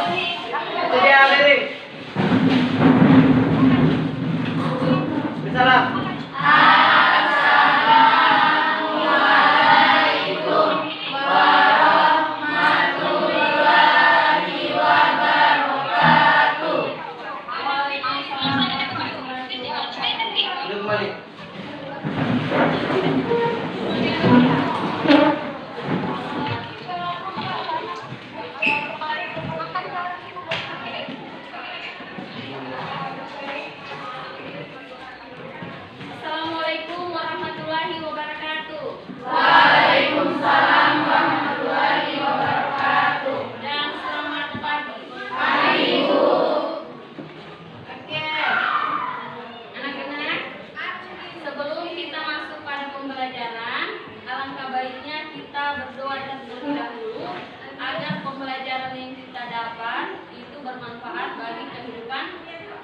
Itu dia, Lirik. Salam. Assalamualaikum warahmatullahi wabarakatuh. Duduk balik. Waalaikumsalam warahmatullahi wabarakatuh. Dan selamat pagi. Pagi, Ibu. Oke, anak-anak, sebelum kita masuk pada pembelajaran, alangkah baiknya kita berdoa terlebih dahulu agar pembelajaran yang kita dapat itu bermanfaat bagi kehidupan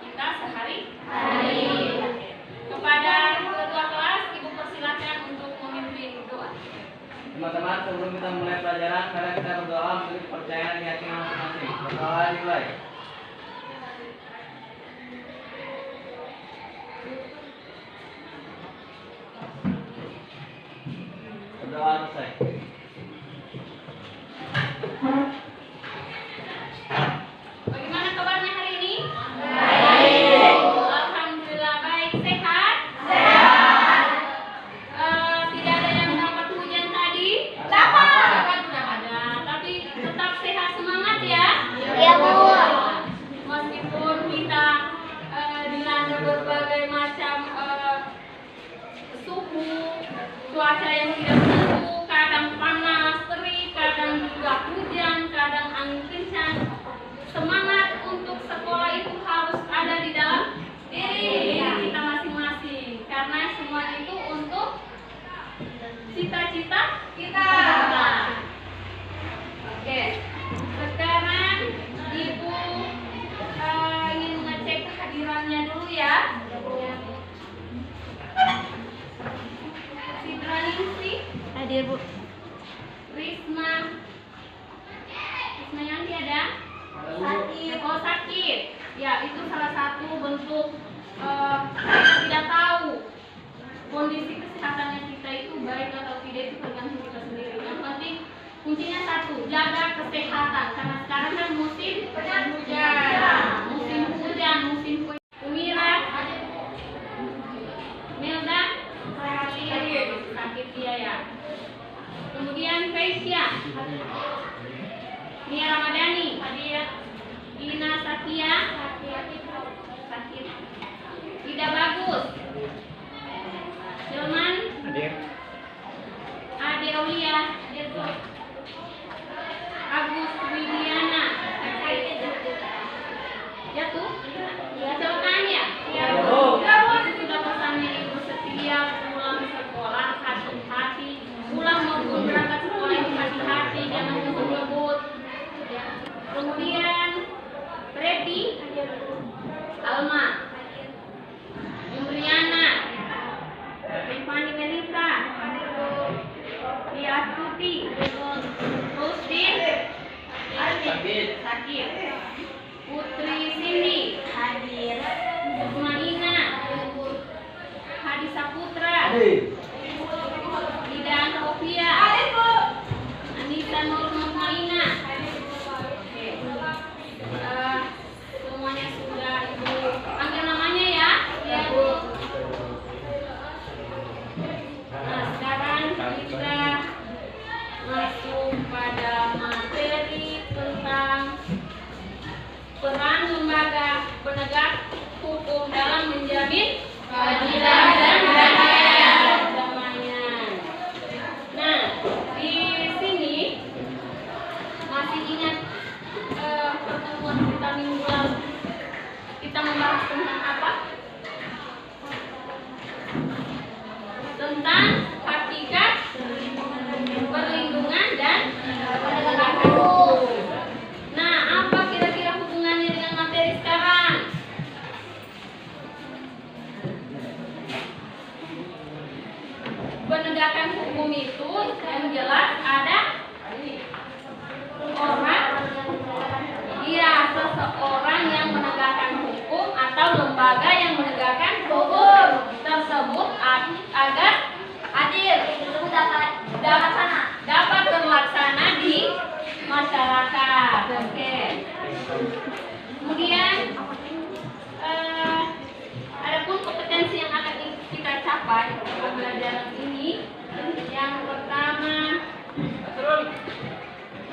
kita sehari-hari. Kepada ketua kelas, Ibu persilakan untuk memimpin doa. Teman-teman, sebelum kita mulai pelajaran, mari kita berdoa untuk kepercayaan di hati masing-masing. Berdoa dimulai. Berdoa selesai. Bagaimana kabarnya hari ini? Baik. Alhamdulillah baik, sehat? Sehat. Tidak ada yang dapat hujan tadi? Dapat. Sudah ada, tapi tetap sehat, semangat ya? Iya, Bu. Meskipun kita dilanda berbagai macam suhu, cuaca yang tidak menentu, kadang panas, terik, kadang juga hujan, kadang angin kencang. Semangat untuk sekolah itu harus ada di dalam diri kita masing-masing, karena semua itu untuk cita-cita kita. Oke, sekarang Ibu ingin ngecek kehadirannya dulu ya. Sidraningsi Hadir, Bu. Risma Yanti ada? Sakit. Oh, sakit. Ya, itu salah satu bentuk kita tidak tahu kondisi kesehatannya kita itu baik atau tidak, itu tergantung kita sendiri. Yang penting kuncinya satu, jaga kesehatan, karena sekarang kan musim hujan. Musim hujan, musim Umira, Melda sakit dia ya. Kemudian Faisya, Nia Ramadhani hadir. Ina Sakia sakit. Ida Bagus, Jelman Hadir. Ade Aulia hadir. Agus Widiana ya tuh kecelakaan ya? Iya, Bu. Itu sudah pesannya Ibu, setiap pulang sekolah hati-hati, pulang maupun berangkat sekolah itu hati-hati, jangan ngebut-ngebut. Kemudian Freddy, Alma, Indriana, Rifani Melisa, Tia Astuti, Rustin sakit, Putri Cindy hadir, Maina, Hadi Saputra, Ida Sofia, Anissa Nur Maina. Semuanya sudah Ibu panggil namanya ya? Ya, Bu. Nah, sekarang kita masuk pada materi tentang peran lembaga penegak hukum dalam menjamin keadilan dan perdamaian. Nah, di sini masih ingat pertemuan kita minggu lalu kita membahas tentang apa? Tentang hakikat perlindungan dan penegakan hukum. Nah, apa kira-kira hubungannya dengan materi sekarang?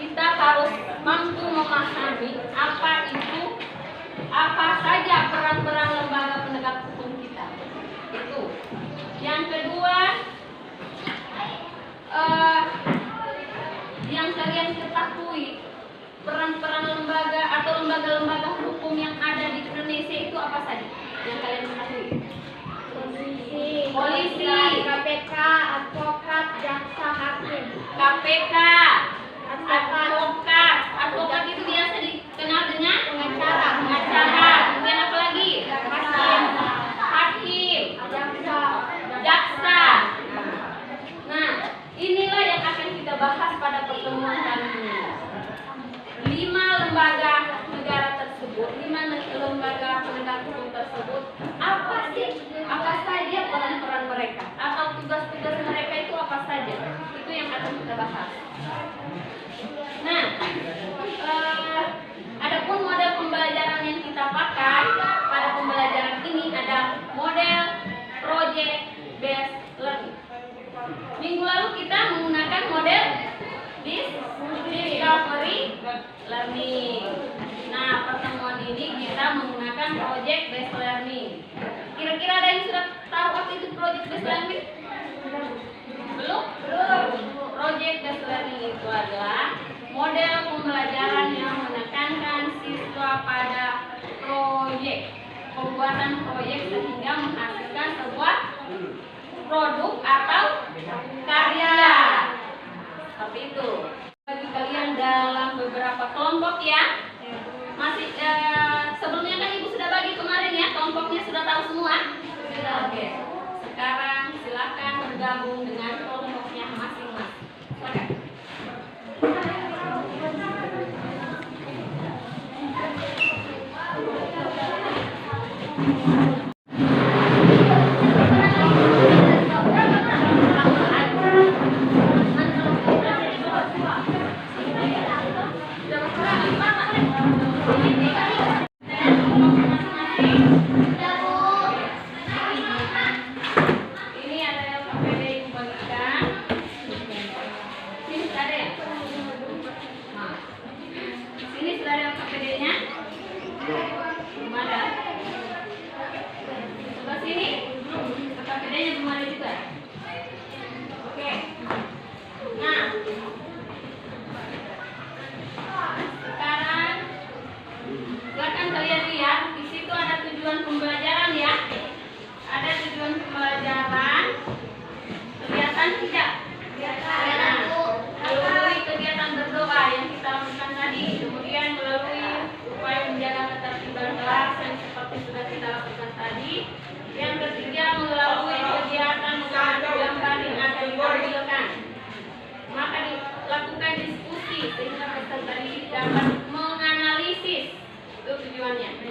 kita harus mampu memahami apa saja peran-peran lembaga penegak hukum kita. Itu. Yang kedua, yang kalian ketahui, peran-peran lembaga atau lembaga-lembaga hukum yang ada di Indonesia itu apa saja? Yang kalian ketahui? Polisi, KPK, advokat, jaksa, hakim. KPK, advokat itu biasa dikenal dengan pengacara. Kemudian apa lagi? Hakim, jaksa. Nah, inilah yang akan kita bahas pada pertemuan kali ini. 5 lembaga negara tersebut, 5 lembaga penegak hukum tersebut, apa saja peran-peran mereka atau tugas-tugas mereka itu apa saja? Itu yang akan kita bahas. Nah, adapun model pembelajaran yang kita pakai pada pembelajaran ini ada model project based learning. Minggu lalu kita menggunakan model discovery learning. Nah, pertemuan ini kita menggunakan project based learning. Kira-kira ada yang sudah tahu apa itu project based learning? Belum? Project based learning itu adalah model pembelajaran yang menekankan siswa pada pembuatan proyek sehingga menghasilkan sebuah produk atau karya. Seperti itu. Bagi kalian dalam beberapa kelompok ya. Masih sebelumnya kan Ibu sudah bagi kemarin ya, kelompoknya sudah tahu semua? Sudah. Oke. Sekarang silakan bergabung dengan kelompoknya masing-masing. Silakan.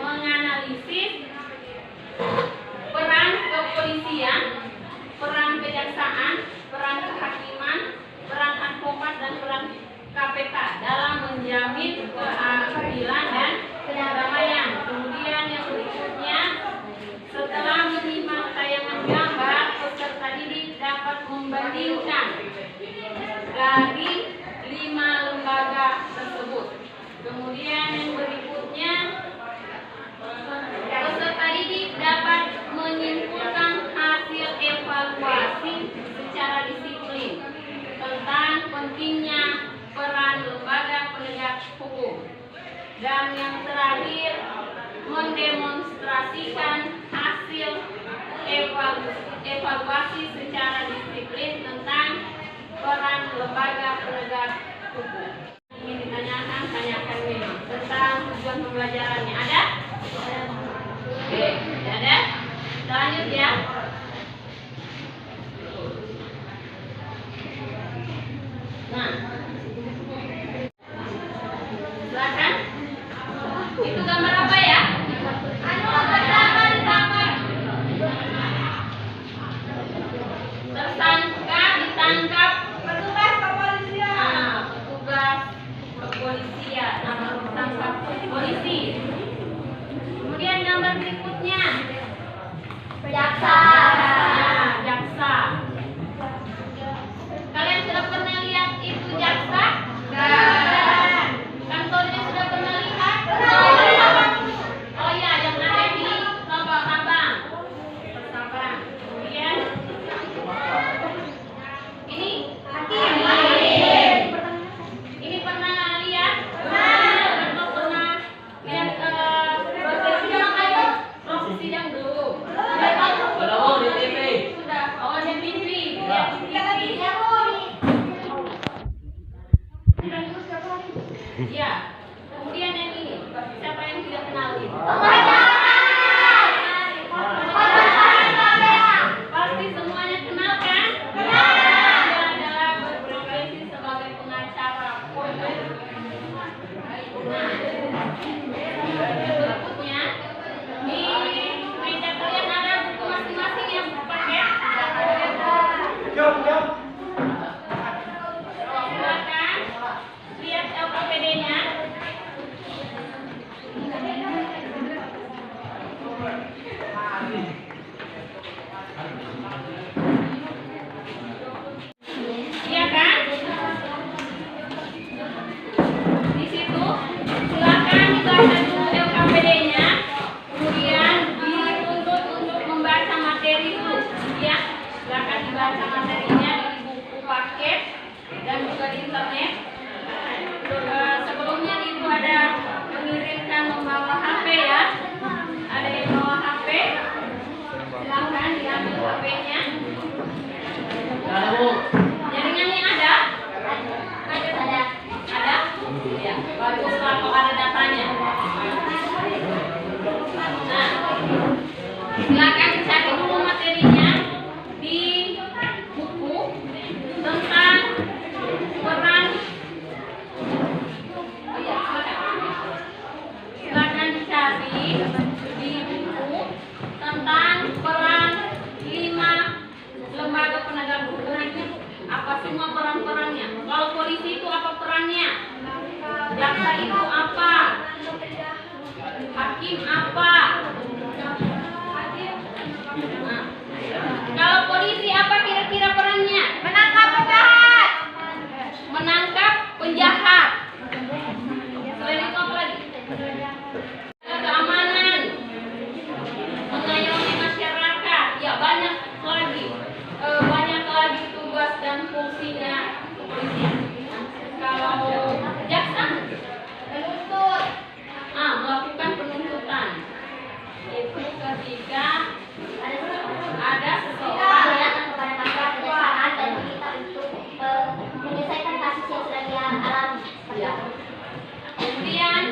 Menganalisis peran kepolisian, peran kejaksaan, peran kehakiman, peran advokat dan peran KPK dalam menjamin keadilan dan kedamaian. Kemudian yang berikutnya, setelah menyimak tayangan gambar, peserta didik dapat membandingkan dari 5 lembaga tersebut. Kemudian yang berikutnya, peserta didik dapat menyimpulkan hasil evaluasi secara disiplin tentang pentingnya peran lembaga penegak hukum. Dan yang terakhir, mendemonstrasikan hasil evaluasi secara disiplin tentang peran lembaga penegak hukum. Ingin ditanyakan, tanyakan memang tentang tujuan pembelajarannya. Ada? Oke, ada? Lanjut ya. Nah, silakan. Itu gambar apa ya? Tersangka ditangkap petugas kepolisian. Ya. Kemudian yang ini, siapa yang tidak kenal ini? Pasti semuanya kenal kan? Dia adalah berprofesi sebagai pengacara. Nah, berikutnya di meja kalian ada buku masing-masing yang pakai. Silakan lihat LKPD-nya. Iya kan? Di situ silakan dibaca dulu LKPD-nya, kemudian dituntut untuk membaca materi dulu. Ya, silakan dibaca materinya di buku paket dan juga di internet. Sebelumnya itu ada mengirimkan membawa HP ya. Ada yang bawa HP, silakan diambil HP-nya. Ada Bu. Jaringannya ada? Ada? Ya, baguslah kalau ada datanya. Nah, silakan cari dulu materinya di buku tentang peran. Oh iya, silakan dicari di buku tentang peran 5 lembaga penegak hukum itu. Apa semua peran-perannya? Kalau polisi itu apa perannya? Jaksa itu apa? Hakim apa? Nah, kalau polisi apa kira-kira perannya? Menangkap penjahat. Menangkap penjahat. Selain itu apa lagi? Keamanan, mengayomi masyarakat. Ya banyak lagi. Banyak lagi tugas dan fungsinya kepolisian. Kalau jaksa Menuntut. melakukan penuntutan itu ketika ada seseorang yang kepada masyarakat dan kita untuk menyelesaikan kasus yang sedang dia alami. ya. Kemudian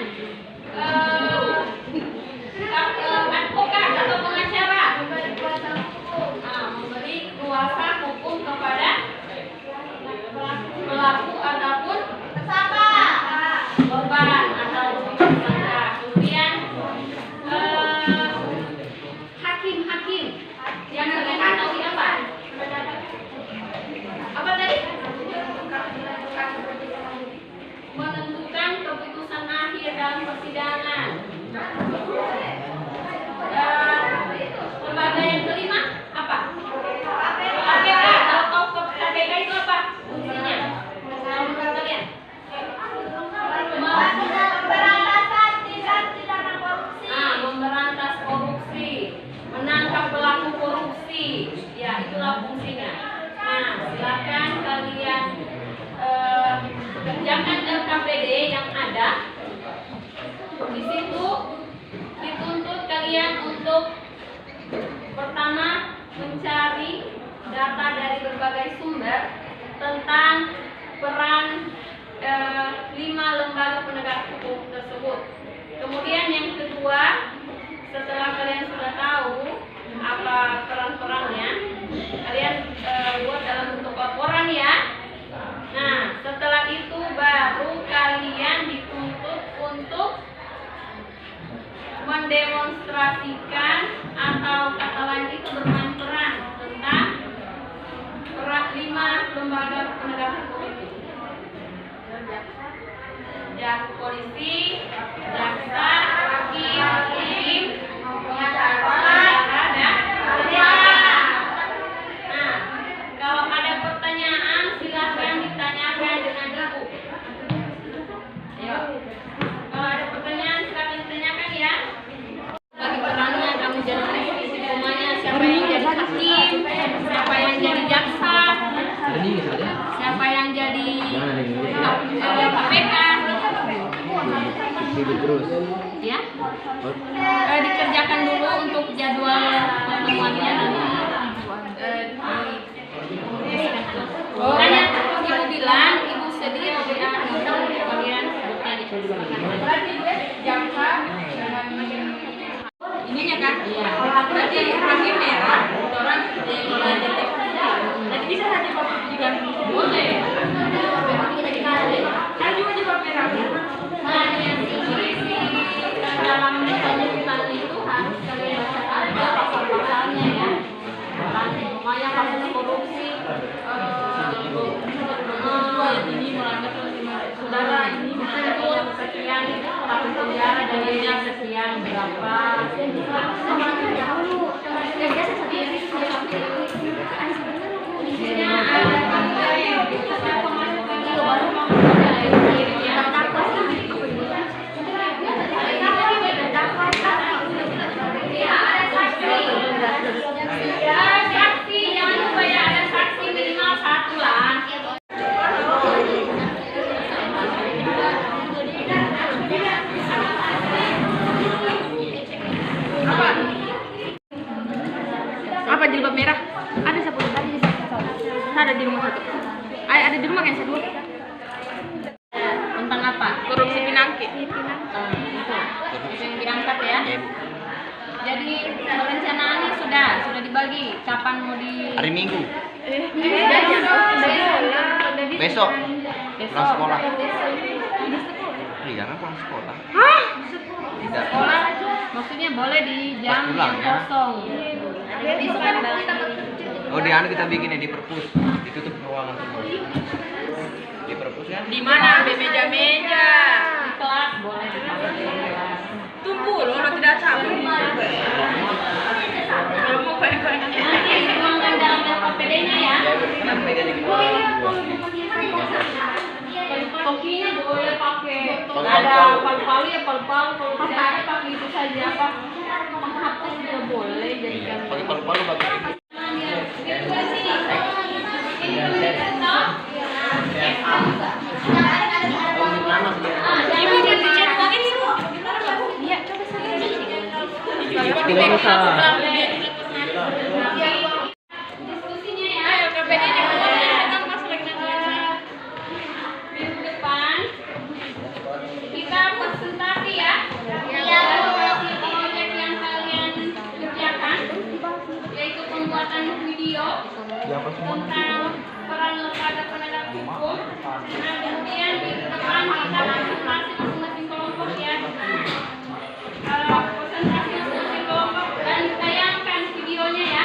advokat atau pengacara memberi kuasa hukum kepada pelaku ataupun Tersangka. korban atau tersangka. Kemudian hakim yang kalian tahu apa? Apa tadi? Menentukan keputusan akhir dalam persidangan. Lembaga yang kelima apa? KPK. Kalau KPK itu apa fungsinya? Kalau menurut kalian? Pemberantasan tindak pidana korupsi. Memberantas korupsi, menangkap pelaku korupsi. Ya, itulah fungsinya. Nah, silakan kalian kerjakan LKPD yang ada. Di situ dituntut kalian untuk pertama mencari data dari berbagai sumber tentang peran 5 lembaga penegak hukum tersebut. Kemudian yang kedua, setelah kalian sudah tahu apa peran-perannya, kalian buat dalam bentuk laporan ya. Nah, setelah itu baru kalian dituntut untuk mendemonstrasikan atau kata lain itu bermain peran tentang peran 5 lembaga penegak hukum itu. Polisi, jaksa, hakim, pengacara, dan pengacara. Nah, kalau ada pertanyaan silakan ditanyakan dengan ibu. Ayo. Kalau ada pertanyaan silakan ditanyakan ya. Bagi perannya kamu jadi semuanya, siapa yang jadi hakim, siapa yang jadi jaksa, siapa yang jadi KPK. Terus. Ya, dikerjakan dulu untuk jadwal pertemuannya tanya ibu bilang ibu sedih kalian sebutnya di apa? Isinya saksi, jangan lupa ya ada saksi minimal 1 lah. Apa jilbab merah? Ada 10 tadi di sana. Ada di rumah 1. Ada di rumah kan 2. Tentang apa? Korupsi Pinangki. Itu yang diangkat ya. Jadi perencanaannya sudah dibagi. Kapan mau di? Hari Minggu. Besok. Besok. Pulang sekolah. Iya kan pulang sekolah. Hah? Tidak. Sekolah maksudnya boleh di jam Pas pulang, yang ya. kosong. Oh di anu kita bikin ya di perpus. Ditutup ruangan semua. Di perpus kan? Di mana? Di meja-meja. Di kelas boleh dipakai di kelas. Tunggu loh, lo tidak cabut. Kalau mau goyang-goyangan. Nanti dituangkan dalam LKPD-nya ya. Kenapa bedanya gitu? Kopinya boleh pakai. Pakai Ada palu-palu. palu-palu ya palu-palu. Kalau tidak ada pakai itu saja apa? Menghapus juga boleh. Jadi Iya. Pakai palu-palu bagus. Diskusinya ya. LKPD-nya dengan Mas minggu depan kita presentasi ya. Hasil proyek yang kalian kerjakan, yaitu pembuatan video tentang peran lembaga penegak hukum. Nah, kemudian minggu depan kita presentasi masing-masing kelompok ya. Presentasi masing-masing kelompok dan tayangkan videonya ya.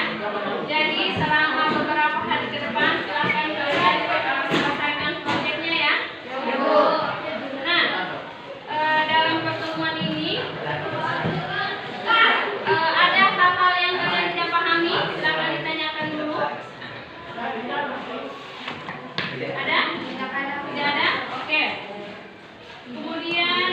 Jadi selama beberapa hari ke depan silakan kalian selesaikan proyeknya ya. Nah, dalam pertemuan ini ada hal-hal yang kalian tidak pahami, silakan ditanyakan dulu. Ada? Tidak ada? Oke. Kemudian